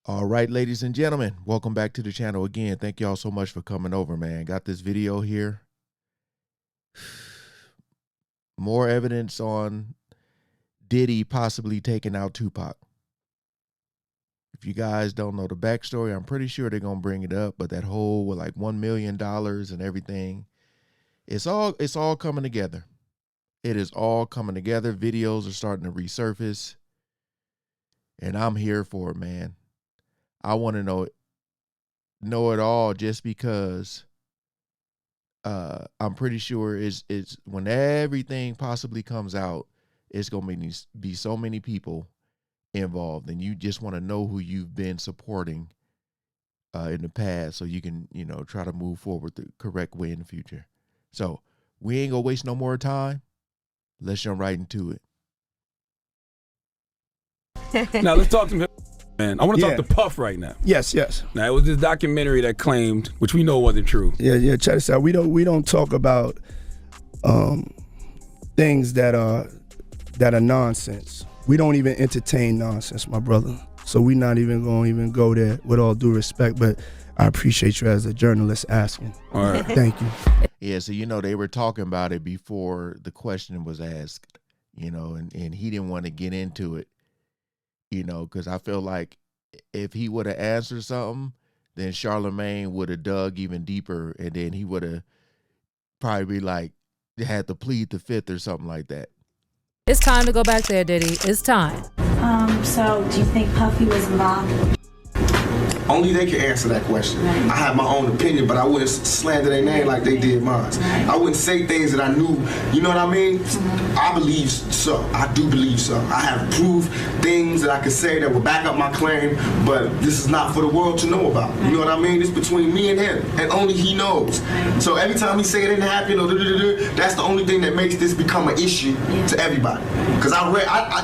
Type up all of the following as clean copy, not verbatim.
All right, ladies and gentlemen, welcome back to the channel again. Thank y'all so much for coming over, man. Got this video here. More evidence on Diddy possibly taking out Tupac. If you guys don't know the backstory, I'm pretty sure they're going to bring it up, but that whole with like $1 million and everything, it's all coming together. It is all coming together. Videos are starting to resurface, and I'm here for it, man. I want to know it all, just because I'm pretty sure it's when everything possibly comes out, it's going to be so many people involved, and you just want to know who you've been supporting in the past, so you can, try to move forward the correct way in the future. So we ain't gonna waste no more time. Let's jump right into it. Now let's talk to him. Man, I want to talk to Puff right now. Yes. Now, it was this documentary that claimed, which we know wasn't true. Yeah. Check this out. We don't talk about things that are nonsense. We don't even entertain nonsense, my brother. So we're not even going to go there, with all due respect. But I appreciate you as a journalist asking. All right. Thank you. Yeah. So they were talking about it before the question was asked. And he didn't want to get into it. Because I feel like if he would have answered something, then Charlemagne would have dug even deeper, and then he would have probably had to plead the fifth or something like that. It's time to go back there, Diddy. It's time. So do you think Puffy was involved? Only they can answer that question. Right. I have my own opinion, but I wouldn't slander their name like they did mine. Right. I wouldn't say things that I knew, you know what I mean? Mm-hmm. I believe so. I do believe so. I have proved things that I could say that will back up my claim, but this is not for the world to know about. Right. You know what I mean? It's between me and him, and only he knows. Right. So every time he say it didn't happen, or that's the only thing that makes this become an issue to everybody. Because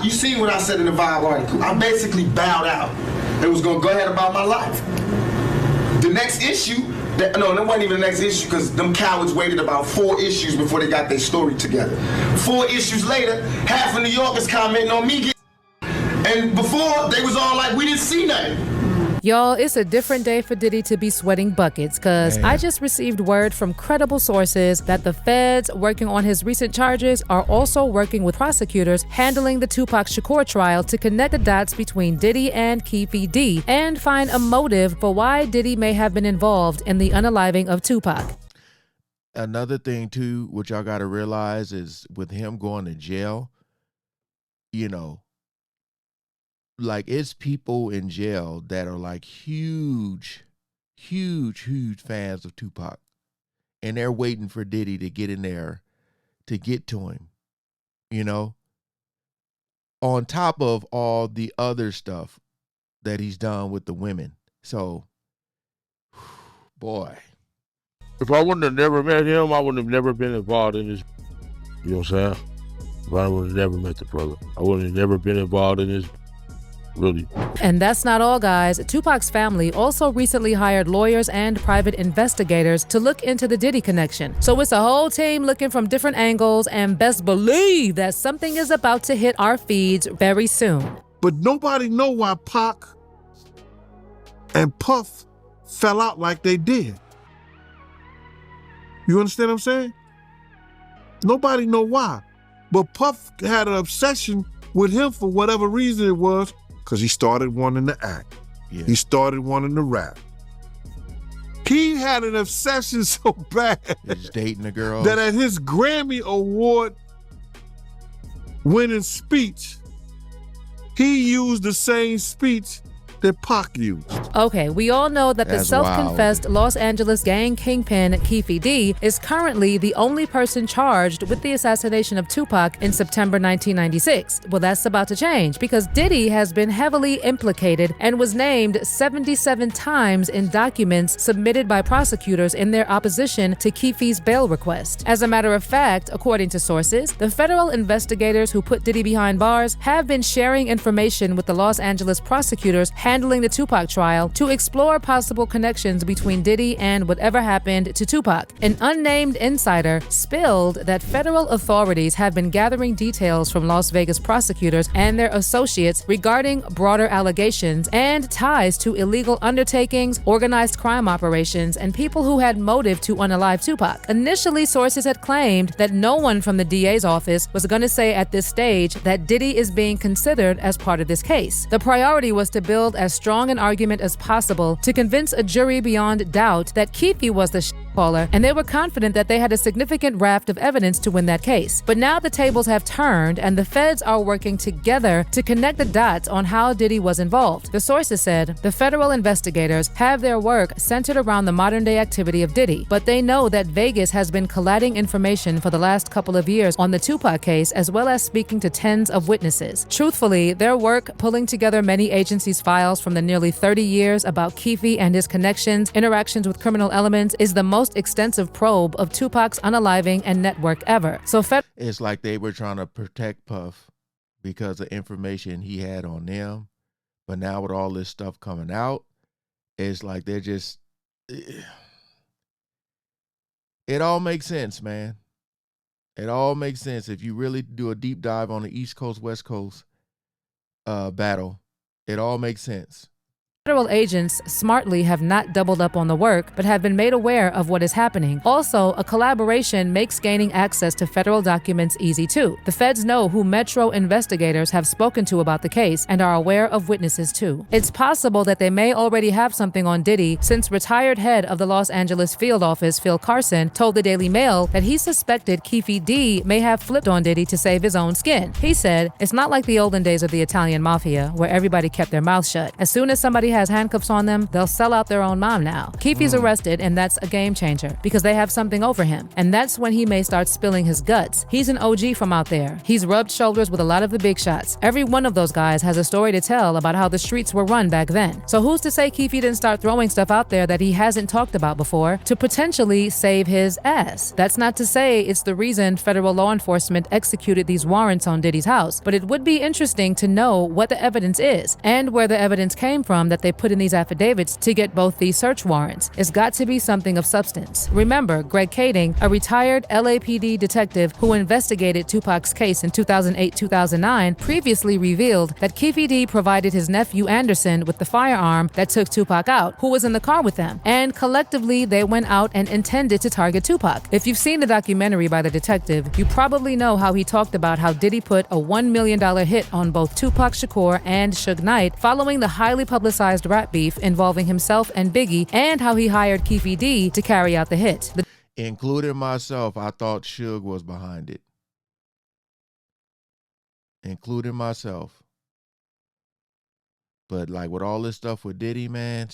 you seen what I said in the Vibe article. I basically bowed out. It was gonna go ahead about my life. The next issue, that wasn't even the next issue, because them cowards waited about 4 issues before they got their story together. 4 issues later, half of New York is commenting on me, and before they was all like, we didn't see nothing. Y'all, it's a different day for Diddy to be sweating buckets, because I just received word from credible sources that the feds working on his recent charges are also working with prosecutors handling the Tupac Shakur trial to connect the dots between Diddy and Keefe D and find a motive for why Diddy may have been involved in the unaliving of Tupac. Another thing, too, which y'all got to realize is with him going to jail, it's people in jail that are huge fans of Tupac, and they're waiting for Diddy to get in there to get to him, on top of all the other stuff that he's done with the women. So, boy. If I wouldn't have never met him, I wouldn't have never been involved in this. You know what I'm saying? If I would have never met the brother, I would have never been involved in this. Really. And that's not all, guys. Tupac's family also recently hired lawyers and private investigators to look into the Diddy connection. So it's a whole team looking from different angles, and best believe that something is about to hit our feeds very soon. But nobody know why Pac and Puff fell out like they did. You understand what I'm saying? Nobody know why. But Puff had an obsession with him for whatever reason it was, because he started wanting to act. Yeah. He started wanting to rap. He had an obsession so bad he's dating a girl that at his Grammy Award winning speech, he used the same speech that Pac used. Okay, we all know that That's the self-confessed wild. Los Angeles gang kingpin Keefe D is currently the only person charged with the assassination of Tupac in September 1996. Well, that's about to change, because Diddy has been heavily implicated and was named 77 times in documents submitted by prosecutors in their opposition to Keefe's bail request. As a matter of fact, according to sources, the federal investigators who put Diddy behind bars have been sharing information with the Los Angeles prosecutors handling the Tupac trial trial to explore possible connections between Diddy and whatever happened to Tupac. An unnamed insider spilled that federal authorities have been gathering details from Las Vegas prosecutors and their associates regarding broader allegations and ties to illegal undertakings, organized crime operations, and people who had motive to unalive Tupac. Initially, sources had claimed that no one from the DA's office was going to say at this stage that Diddy is being considered as part of this case. The priority was to build as strong an argument as possible to convince a jury beyond doubt that Keefe was the caller, and they were confident that they had a significant raft of evidence to win that case. But now the tables have turned, and the feds are working together to connect the dots on how Diddy was involved. The sources said the federal investigators have their work centered around the modern-day activity of Diddy, but they know that Vegas has been collating information for the last couple of years on the Tupac case, as well as speaking to tens of witnesses. Truthfully, their work pulling together many agencies' files from the nearly 30 years about Keefe and his connections, interactions with criminal elements, is the most extensive probe of Tupac's unaliving and network ever. So it's like they were trying to protect Puff because of information he had on them, but now with all this stuff coming out, it's like they're just, it all makes sense, man. It all makes sense if you really do a deep dive on the East Coast, West Coast battle. It all makes sense. Federal agents smartly have not doubled up on the work, but have been made aware of what is happening. Also, a collaboration makes gaining access to federal documents easy too. The feds know who Metro investigators have spoken to about the case and are aware of witnesses too. It's possible that they may already have something on Diddy, since retired head of the Los Angeles field office, Phil Carson, told the Daily Mail that he suspected Keefe D may have flipped on Diddy to save his own skin. He said, "It's not like the olden days of the Italian mafia, where everybody kept their mouth shut. As soon as somebody has handcuffs on them, they'll sell out their own mom now. Keefe's arrested, and that's a game changer because they have something over him. And that's when he may start spilling his guts. He's an OG from out there. He's rubbed shoulders with a lot of the big shots. Every one of those guys has a story to tell about how the streets were run back then. So who's to say Keefe didn't start throwing stuff out there that he hasn't talked about before to potentially save his ass? That's not to say it's the reason federal law enforcement executed these warrants on Diddy's house, but it would be interesting to know what the evidence is and where the evidence came from that they put in these affidavits to get both these search warrants. It's got to be something of substance. Remember, Greg Kading, a retired LAPD detective who investigated Tupac's case in 2008-2009, previously revealed that Keefe D provided his nephew Anderson with the firearm that took Tupac out, who was in the car with them, and collectively they went out and intended to target Tupac. If you've seen the documentary by the detective, you probably know how he talked about how Diddy put a $1 million hit on both Tupac Shakur and Suge Knight following the highly publicized rap beef involving himself and Biggie, and how he hired Keefe D to carry out the hit. Including myself, I thought Suge was behind it. Including myself. But like with all this stuff with Diddy, man,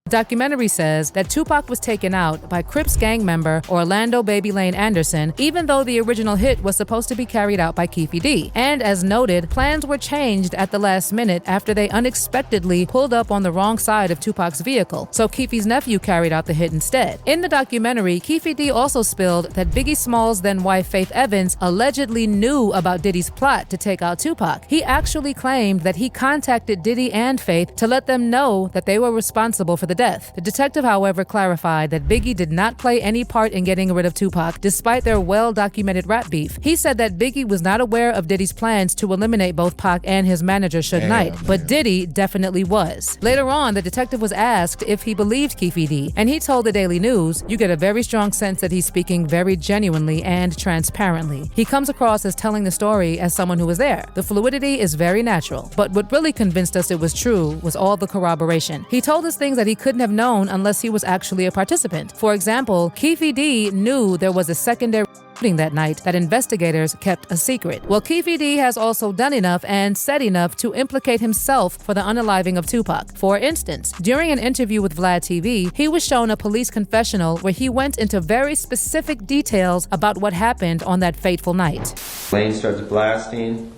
The documentary says that Tupac was taken out by Crips gang member Orlando Baby Lane Anderson, even though the original hit was supposed to be carried out by Keefe D. And as noted, plans were changed at the last minute after they unexpectedly pulled up on the wrong side of Tupac's vehicle, so Keefe's nephew carried out the hit instead. In the documentary, Keefe D also spilled that Biggie Smalls' then wife Faith Evans allegedly knew about Diddy's plot to take out Tupac. He actually claimed that he contacted Diddy and Faith to let them know that they were responsible for the death. The detective, however, clarified that Biggie did not play any part in getting rid of Tupac, despite their well-documented rap beef. He said that Biggie was not aware of Diddy's plans to eliminate both Pac and his manager Suge Knight, but Diddy definitely was. Later on, the detective was asked if he believed Keefe D, and he told the Daily News, "You get a very strong sense that he's speaking very genuinely and transparently. He comes across as telling the story as someone who was there. The fluidity is very natural, but what really convinced us it was true was all the corroboration. He told us things that he couldn't have known unless he was actually a participant. For example, Keefe D knew there was a secondary shooting that night that investigators kept a secret. Well, Keefe D has also done enough and said enough to implicate himself for the unaliving of Tupac. For instance, during an interview with Vlad TV, he was shown a police confessional where he went into very specific details about what happened on that fateful night. Lane starts blasting.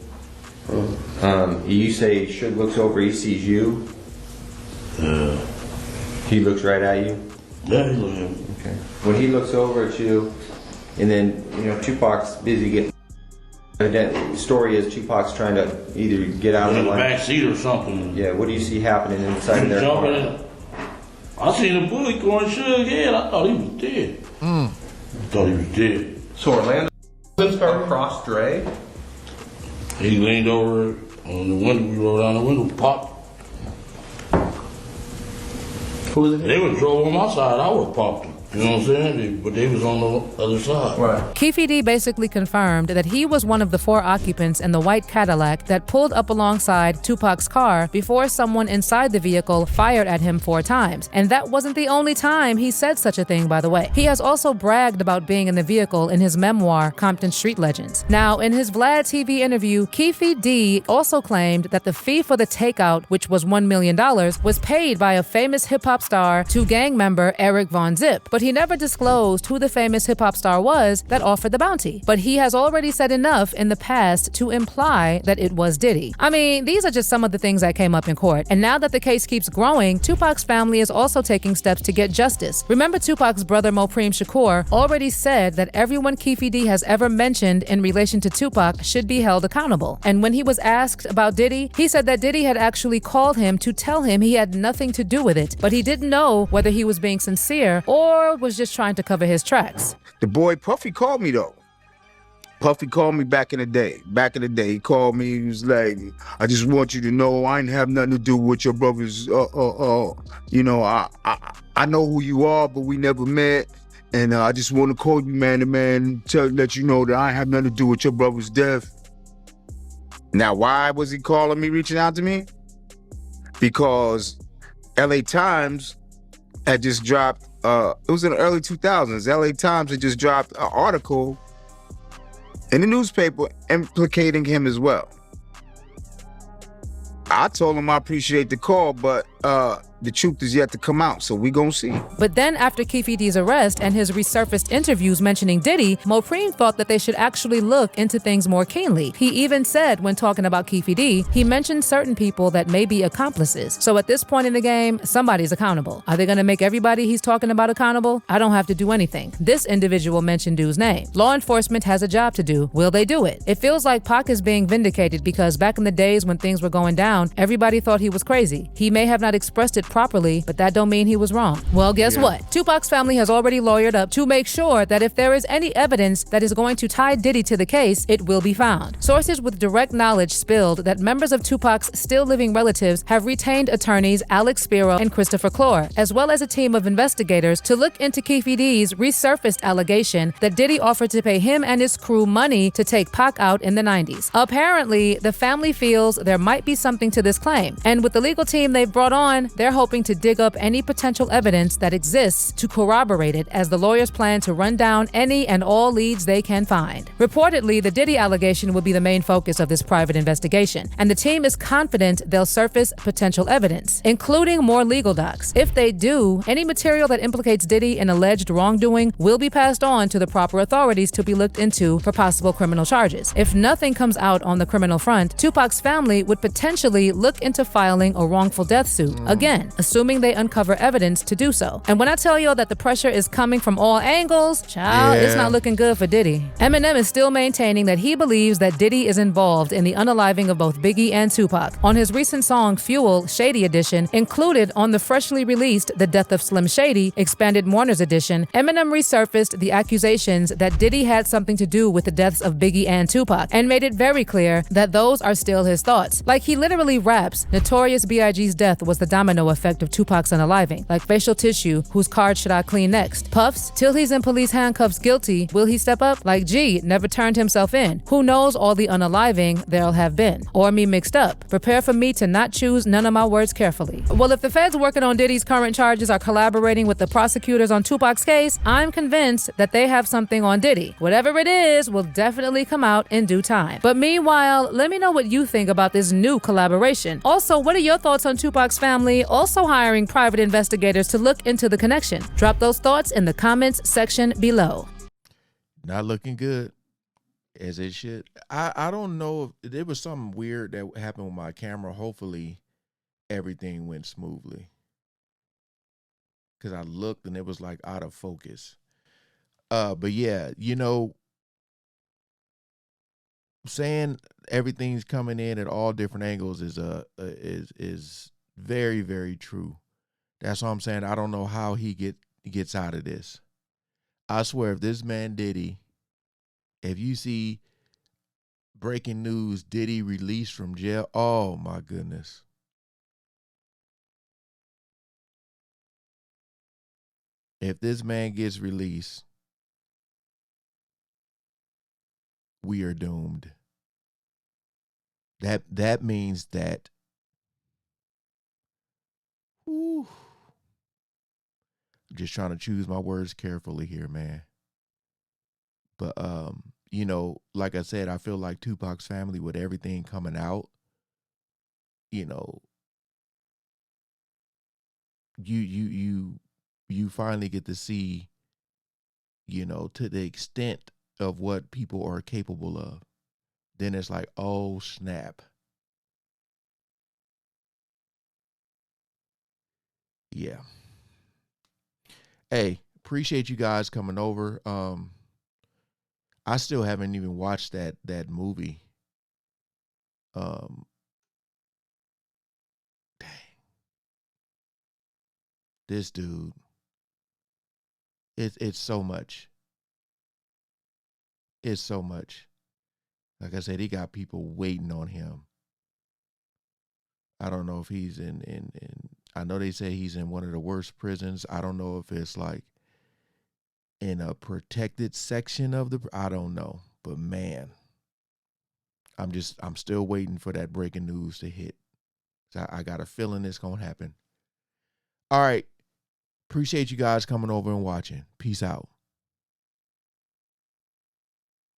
You say Suge looks over, he sees you. He looks right at you? Yeah, he looks at me. Okay. When he looks over at you, and then, Tupac's busy getting The story is Tupac's trying to either get out in of the the back seat or something. Yeah, what do you see happening inside of their car? I seen a bullet going through his head. I thought he was dead. I thought he was dead. So Orlando across Dre? He leaned over on the window. We rolled down the window, popped. Who was it? They was drove on my side. I was popped. You know what I'm saying? But they was on the other side. Right. Keefe D basically confirmed that he was one of the 4 occupants in the white Cadillac that pulled up alongside Tupac's car before someone inside the vehicle fired at him 4 times. And that wasn't the only time he said such a thing, by the way. He has also bragged about being in the vehicle in his memoir, Compton Street Legends. Now, in his Vlad TV interview, Keefe D also claimed that the fee for the takeout, which was $1 million, was paid by a famous hip-hop star to gang member Eric Von Zip. But he never disclosed who the famous hip-hop star was that offered the bounty. But he has already said enough in the past to imply that it was Diddy. I mean, these are just some of the things that came up in court. And now that the case keeps growing, Tupac's family is also taking steps to get justice. Remember, Tupac's brother Mopreme Shakur already said that everyone Keefe D has ever mentioned in relation to Tupac should be held accountable. And when he was asked about Diddy, he said that Diddy had actually called him to tell him he had nothing to do with it, but he didn't know whether he was being sincere or was just trying to cover his tracks. The boy Puffy called me though. Puffy called me back in the day. He called me. He was like, "I just want you to know I ain't have nothing to do with your brothers. You know, I know who you are, but we never met. And I just want to call you man to man, let you know that I ain't have nothing to do with your brother's death." Now, why was he calling me, reaching out to me? Because LA Times had just dropped, it was in the early 2000s, LA Times had just dropped an article in the newspaper implicating him as well. I told him I appreciate the call, but the truth is yet to come out, so we gonna see. But then after Keefe D's arrest and his resurfaced interviews mentioning Diddy, Mopreme thought that they should actually look into things more keenly. He even said, when talking about Keefe D, he mentioned certain people that may be accomplices. So at this point in the game, somebody's accountable. Are they gonna make everybody he's talking about accountable? I don't have to do anything. This individual mentioned dude's name. Law enforcement has a job to do. Will they do it? It feels like Pac is being vindicated because back in the days when things were going down, everybody thought he was crazy. He may have not expressed it properly, but that don't mean he was wrong. Well, guess what? Tupac's family has already lawyered up to make sure that if there is any evidence that is going to tie Diddy to the case, it will be found. Sources with direct knowledge spilled that members of Tupac's still living relatives have retained attorneys Alex Spiro and Christopher Clore, as well as a team of investigators to look into Keefe D's resurfaced allegation that Diddy offered to pay him and his crew money to take Pac out in the 90s. Apparently, the family feels there might be something to this claim, and with the legal team they've brought on, they're hoping to dig up any potential evidence that exists to corroborate it as the lawyers plan to run down any and all leads they can find. Reportedly, the Diddy allegation will be the main focus of this private investigation, and the team is confident they'll surface potential evidence, including more legal docs. If they do, any material that implicates Diddy in alleged wrongdoing will be passed on to the proper authorities to be looked into for possible criminal charges. If nothing comes out on the criminal front, Tupac's family would potentially look into filing a wrongful death suit, again, assuming they uncover evidence to do so. And when I tell you that the pressure is coming from all angles, child, it's not looking good for Diddy. Eminem is still maintaining that he believes that Diddy is involved in the unaliving of both Biggie and Tupac. On his recent song Fuel, Shady Edition, included on the freshly released The Death of Slim Shady, Expanded Mourners Edition, Eminem resurfaced the accusations that Diddy had something to do with the deaths of Biggie and Tupac, and made it very clear that those are still his thoughts. Like he literally raps, Notorious B.I.G.'s death was the domino effect of Tupac's unaliving. Like facial tissue, whose card should I clean next? Puffs, till he's in police handcuffs guilty, will he step up? Like G, never turned himself in. Who knows all the unaliving there'll have been? Or me mixed up. Prepare for me to not choose none of my words carefully. Well, if the feds working on Diddy's current charges are collaborating with the prosecutors on Tupac's case, I'm convinced that they have something on Diddy. Whatever it is will definitely come out in due time. But meanwhile, let me know what you think about this new collaboration. Also, what are your thoughts on Tupac's family also hiring private investigators to look into the connection? Drop those thoughts in the comments section below. Not looking good, as it should. I don't know if there was something weird that happened with my camera. Hopefully everything went smoothly, because I looked and it was like out of focus. But yeah, you know, saying everything's coming in at all different angles is very, very true. That's what I'm saying. I don't know how he gets out of this. I swear, if this man Diddy, if you see breaking news, Diddy released from jail, oh my goodness. If this man gets released, we are doomed. That means that whew, I'm just trying to choose my words carefully here, man. But you know, like I said, I feel like Tupac's family, with everything coming out, you know, you finally get to see, you know, to the extent of what people are capable of. Then it's like, oh snap. Yeah. Hey, appreciate you guys coming over. I still haven't even watched that movie. Um dang. This dude. It's so much. It's so much. Like I said, he got people waiting on him. I don't know if he's in I know they say he's in one of the worst prisons. I don't know if it's like in a protected section of the, I don't know. But man, I'm still waiting for that breaking news to hit. So I got a feeling it's gonna happen. All right. Appreciate you guys coming over and watching. Peace out.